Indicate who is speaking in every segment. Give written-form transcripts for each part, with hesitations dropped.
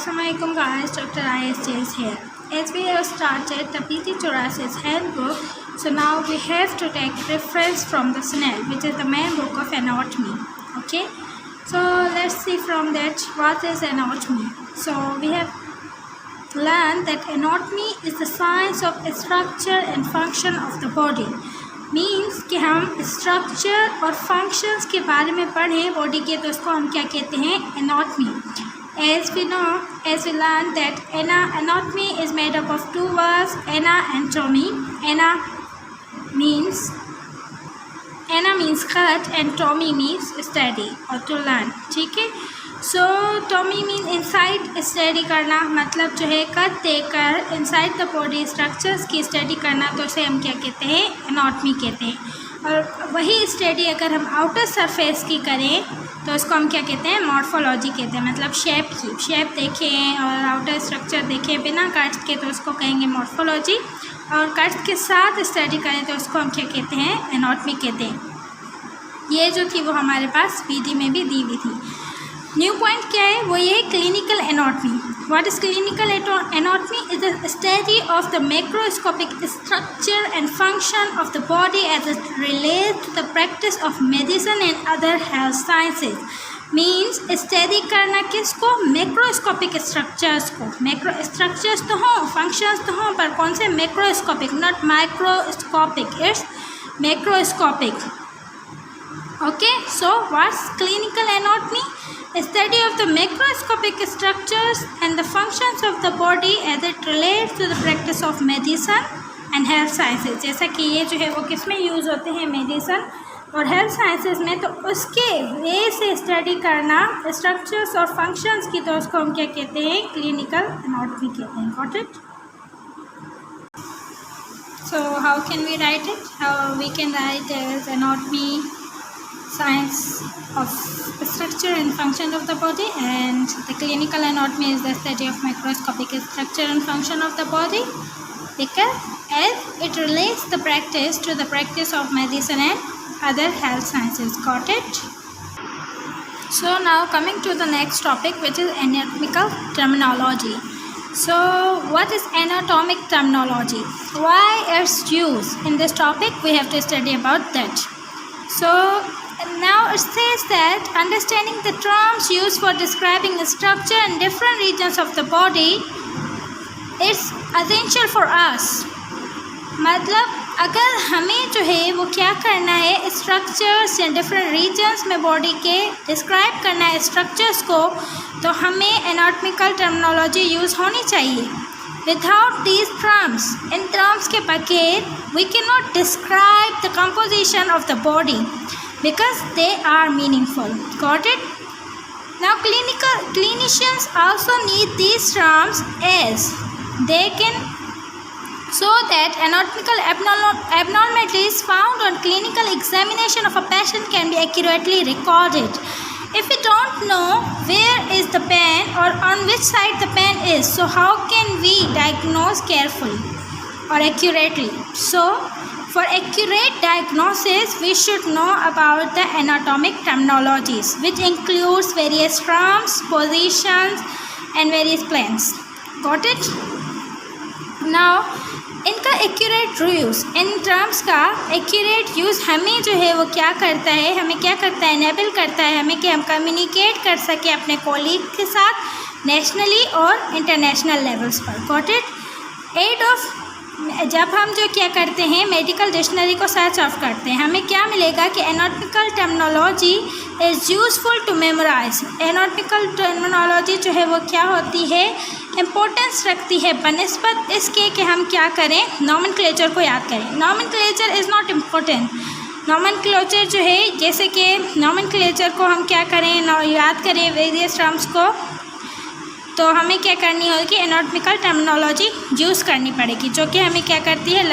Speaker 1: Assalamualaikum guys, Dr. ISJ is here. As we have started the PT Thoracic handbook, so now we have to take reference from the SNEL, which is the main book of anatomy. Okay, so let's see from that what is anatomy. So we have learned that anatomy is the science of structure and function of the body. Means कि हम structure और functions के बारे में पढ़ें body के, तो उसको हम क्या कहते हैं, anatomy. As we know, as we learn that anatomy is made up of two words, ana and tomy. Ana means cut and tomy means study or to learn. ठीक है. सो टॉमी मीन इनसाइड स्टडी करना, मतलब जो है cut देकर inside the body structures की study करना, तो उसे हम क्या कहते हैं, एनाटमी कहते हैं. और वही स्टडी अगर हम आउटर सरफेस की करें तो उसको हम क्या कहते हैं, मॉर्फोलॉजी कहते हैं. मतलब शेप देखें और आउटर स्ट्रक्चर देखें बिना कट्स के, तो उसको कहेंगे मॉर्फोलॉजी. और कट्स के साथ स्टडी करें तो उसको हम क्या कहते हैं, एनाटमी कहते हैं. ये जो थी वो हमारे पास पीडी में भी दी हुई थी. न्यू पॉइंट क्या है, वो ये clinical anatomy. What is clinical anatomy? Is the study of the macroscopic structure and function of the body as it relate to the practice of medicine and other health sciences. Means study करना किसको, macroscopic structures को. Macro structures तो हों, functions तो हों, पर कौन से, macroscopic, not microscopic, it's macroscopic. Okay, so what's clinical anatomy? A study of the macroscopic structures and the functions of the body as it relates to the practice of medicine and health sciences. जैसा कि ये जो है वो किस में use होते हैं, मेडिसन और हेल्थ साइंसेज में, तो उसके वे से स्टडी करना स्ट्रक्चर्स और फंक्शंस की, तो उसको हम क्या कहते हैं, क्लिनिकल एनाटमी कहते हैं. Got it? So how can we write it? How we can write as anatomy, science of structure and function of the body, and the clinical anatomy is the study of microscopic structure and function of the body, because as it relates the practice to the practice of medicine and other health sciences. Got it? So now coming to the next topic, which is anatomical terminology. So what is anatomic terminology? Why it's used in this topic? We have to study about that. So now it says that understanding the terms used for describing the structure in different regions of the body is essential for us. मतलब अगर हमें जो है वो क्या करना है, structures या डिफरेंट रीजन्स में बॉडी के डिस्क्राइब करना है स्ट्रक्चर्स को, तो हमें एनाटॉमिकल टर्मिनोलॉजी यूज़ होनी चाहिए. Without these terms, in terms के बगैर we cannot describe the composition of the body because they are meaningful. Got it? Now clinicians also need these terms as they can, so that anatomical abnormalities found on clinical examination of a patient can be accurately recorded. If we don't know where is the pain or on which side the pain is, so how can we diagnose carefully or accurately? So for accurate diagnosis, we should know about the anatomic terminologies, which includes various terms, positions, and various planes. Got it? Now, इनका accurate use, in terms का accurate use हमें जो है वो क्या करता है, enable करता है हमें कि हम कम्युनिकेट कर सकें अपने कोलीग के साथ नेशनली और इंटरनेशनल लेवल्स पर. Got it? एड ऑफ, जब हम जो क्या करते हैं, मेडिकल डिक्शनरी को सर्च ऑफ करते हैं, हमें क्या मिलेगा कि anatomical terminology is useful to memorize. Anatomical terminology जो है वो क्या होती है, इम्पोर्टेंस रखती है बनिस्बत इसके कि हम क्या करें, नॉमेनक्लेचर को याद करें. Nomenclature is not important. Nomenclature जो है, जैसे कि नॉमेनक्लेचर को हम क्या करें, याद करें वेरियस टर्म्स को, तो हमें क्या करनी होगी, एनाटॉमिकल टर्मिनोलॉजी यूज़ करनी पड़ेगी, जो कि हमें क्या करती है,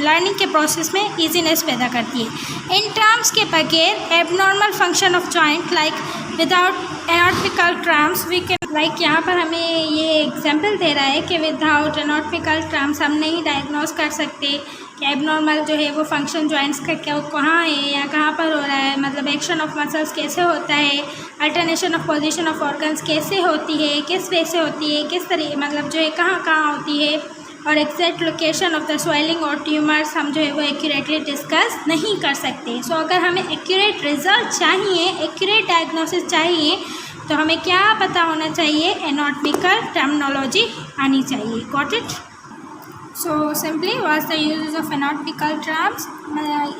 Speaker 1: लर्निंग के प्रोसेस में ईजीनेस पैदा करती है. इन टर्म्स के बगैर abnormal function of joint like without anatomical terms we can, like यहाँ पर हमें ये एग्जांपल दे रहा है कि विदाउट एनाटॉमिकल टर्म्स हम नहीं डायग्नोज कर सकते कि एबनॉर्मल जो है वो फंक्शन जॉइंट्स का क्या कहाँ है या कहाँ पर हो रहा है, मतलब एक्शन ऑफ मसल्स कैसे होता है, alternation of position of organs कैसे होती है, किस वे से होती है, किस तरीके मतलब जो है कहाँ कहाँ होती है, और exact location of the swelling और ट्यूमर्स हम जो है वो एक्यूरेटली डिस्कस नहीं कर सकते। सो अगर हमें एक्यूरेट रिजल्ट चाहिए, एक्यूरेट डायग्नोसिस चाहिए, तो हमें क्या पता होना चाहिए, एनाटॉमिकल टर्मिनोलॉजी आनी चाहिए। Got it? So simply, what's the uses of anatomical terms?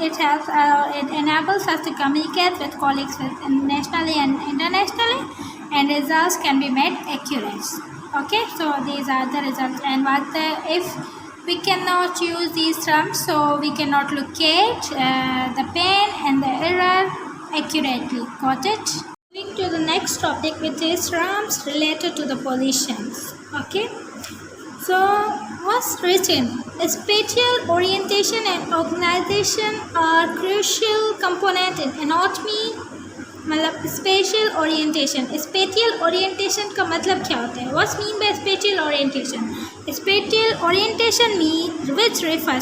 Speaker 1: It helps, it enables us to communicate with colleagues with nationally and internationally, and results can be made accurate. Okay, so these are the results. And if we cannot use these terms, so we cannot locate the pain and the error accurately. Got it? Moving to the next topic, which is terms related to the positions. Okay. So, what's written? Spatial orientation and organization are crucial component in anatomy. मतलब spatial orientation का मतलब क्या होता है? What's mean by spatial orientation? Spatial orientation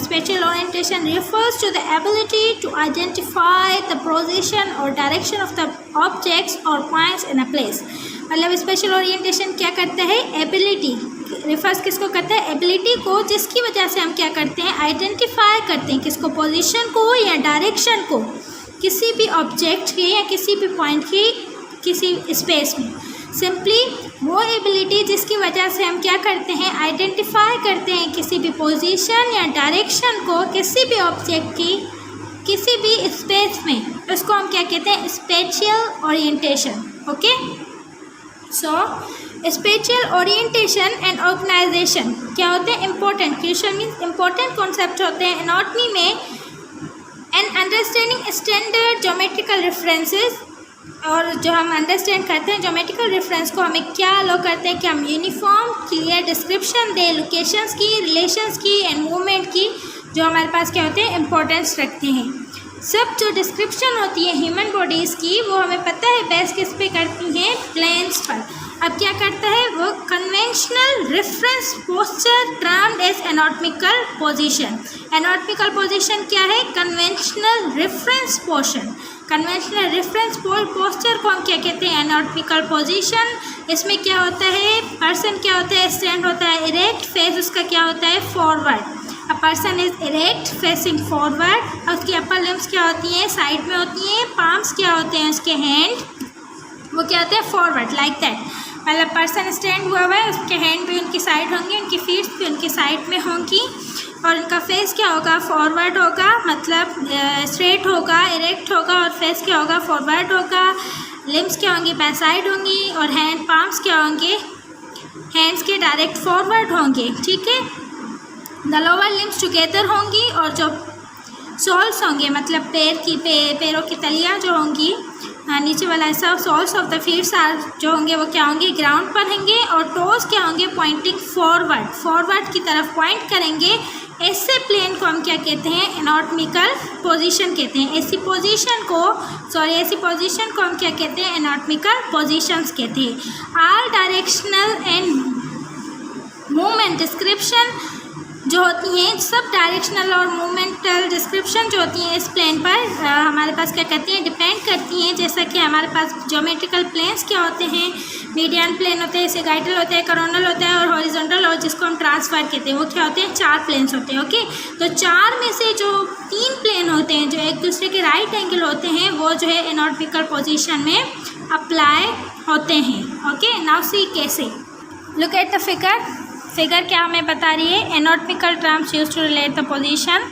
Speaker 1: spatial orientation refers to the ability to identify the position or direction of the objects or points in a place. मतलब special orientation क्या करता है? Ability refers किसको करता है? Ability को, जिसकी वजह से हम क्या करते हैं? आइडेंटिफाई करते हैं किसको? पोजीशन को या डायरेक्शन को, किसी भी ऑब्जेक्ट के या किसी भी पॉइंट की किसी स्पेस में। सिंपली वो एबिलिटी जिसकी वजह से हम क्या करते हैं? आइडेंटिफाई करते हैं किसी भी पोजीशन या डायरेक्शन को किसी भी ऑब्जेक्ट की किसी भी स्पेस में, उसको हम क्या कहते हैं? Spatial orientation. Okay, so spatial orientation and organization क्या होते हैं? Important, crucial means important concept होते हैं एनाटॉमी में। And understanding standard geometrical references, और जो हम अंडरस्टैंड करते हैं ज्योमेट्रिकल रेफरेंस को, हमें क्या अलो करते हैं कि हम यूनिफॉर्म क्लियर डिस्क्रिप्शन दें लोकेशंस की, रिलेशंस की एंड मूवमेंट की, जो हमारे पास क्या होते हैं? इंपॉर्टेंस रखते हैं। सब जो डिस्क्रिप्शन होती है ह्यूमन बॉडीज़ की, वो हमें पता है बेस किस पे करती हैं? प्लेन्स पर। अब क्या करता है वो? Conventional reference posture termed as anatomical position. Anatomical position क्या है? Conventional reference portion. Conventional reference posture को हम क्या कहते हैं? Anatomical position. इसमें क्या होता है? पर्सन क्या होता है? स्टैंड होता है इरेक्ट, फेस उसका क्या होता है? Forward. A person is erect facing forward. और उसकी अपर लिम्स क्या होती हैं? साइड में होती हैं। पाम्स क्या होते हैं? उसके हैंड वो क्या होते हैं? Forward, like that. मतलब पर्सन स्टैंड हुआ हुआ है, उसके हैंड भी उनकी साइड होंगे, उनकी फीट भी उनकी साइड में होंगी, और उनका फेस क्या होगा? फॉरवर्ड होगा, मतलब स्ट्रेट होगा, इरेक्ट होगा, और फेस क्या होगा? फॉरवर्ड होगा। लिम्स क्या होंगी? बैक साइड होंगी, और हैंड पाम्स क्या होंगे? हैंड्स के डायरेक्ट फॉरवर्ड होंगे। ठीक है, द लोअर लिम्स टुगेदर होंगी, और जो सोल्स होंगे मतलब पैरों की तलियाँ जो होंगी, नीचे वाला ऐसा सोल्स ऑफ द फीट्स जो होंगे वो क्या होंगे? ग्राउंड पर होंगे, और टोज क्या होंगे? पॉइंटिंग फॉरवर्ड की तरफ पॉइंट करेंगे। ऐसे प्लेन को हम क्या कहते हैं? एनाटॉमिकल पोजीशन कहते हैं। ऐसी पोजीशन को हम क्या कहते हैं? एनाटॉमिकल पोजीशंस कहते हैं। All directional and movement description जो होती हैं, सब डायरेक्शनल और मूवमेंटल डिस्क्रिप्शन जो होती हैं इस प्लेन पर हमारे पास क्या करती हैं? डिपेंड करती हैं। जैसा कि हमारे पास ज्योमेट्रिकल प्लेन्स क्या होते हैं? मीडियन प्लेन होते हैं, सेगाइटल होते हैं, कोरोनल होता है, और हॉरिजॉन्टल, और जिसको हम ट्रांसफर कहते हैं, वो क्या होते हैं? 4 प्लेन्स होते हैं। ओके, तो 4 में से जो 3 प्लेन होते हैं जो एक दूसरे के राइट एंगल होते हैं, वो जो है एनाटॉमिकल पोजीशन में अप्लाई होते हैं। ओके, नाउ सी कैसे। लुक एट द फिगर क्या हमें बता रही है? Anatomical terms used to relate the position.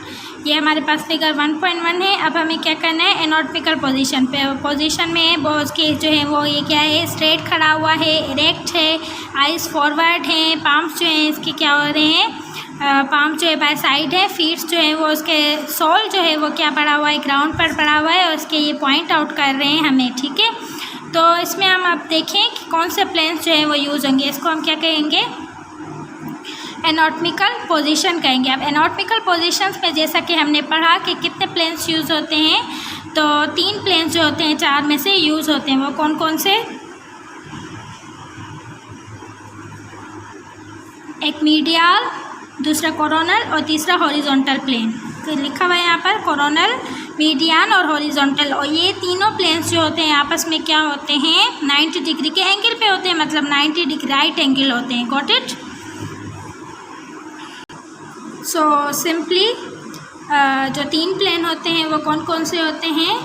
Speaker 1: ये हमारे पास फिगर 1.1 है। अब हमें क्या करना है? एनाटॉमिकल पोजीशन में वो उसके जो है वो ये क्या है? स्ट्रेट खड़ा हुआ है, इरेक्ट है, आइज फॉरवर्ड हैं, पाम्स जो हैं इसके क्या हो रहे हैं? पाम जो है बाय साइड है, फीट्स जो है वो उसके सोल जो है वो क्या पड़ा हुआ है? ग्राउंड पर पड़ा हुआ है, और उसके ये पॉइंट आउट कर रहे हैं हमें। ठीक है, तो इसमें हम अब देखें कि कौन से प्लेन्स जो है वो यूज़ होंगे। इसको हम क्या कहेंगे? एनाटॉमिकल पोजीशन कहेंगे। अब एनाटॉमिकल पोजीशंस में जैसा कि हमने पढ़ा कि कितने प्लेन्स यूज़ होते हैं, तो 3 प्लेन्स जो होते हैं 4 में से यूज़ होते हैं, वो कौन कौन से? एक मीडियल, दूसरा कोरोनल और तीसरा हॉरिजॉन्टल प्लेन। तो लिखा हुआ है यहाँ पर कोरोनल, मीडियन और हॉरिजॉन्टल। और ये तीनों प्लेन्स जो होते हैं आपस में क्या होते हैं? 90 डिग्री के एंगल पे होते हैं, मतलब 90 डिग्री राइट एंगल होते हैं। Got it? सो सिंपली जो 3 प्लेन होते हैं वो कौन कौन से होते हैं?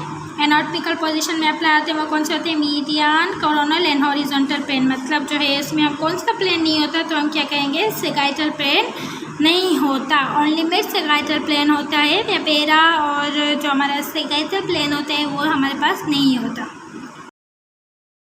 Speaker 1: एनाटॉमिकल पोजीशन में अप्लाई होते हैं, वो कौन से होते हैं? Median, coronal and horizontal plane. मतलब जो है इसमें हम कौन सा प्लेन नहीं होता तो हम क्या कहेंगे? सेगाइटल प्लेन नहीं होता। ओनली मिड सेगाइटल प्लेन होता है। पेरा और जो हमारा सेगाइटल प्लेन होते हैं वो हमारे पास नहीं होता।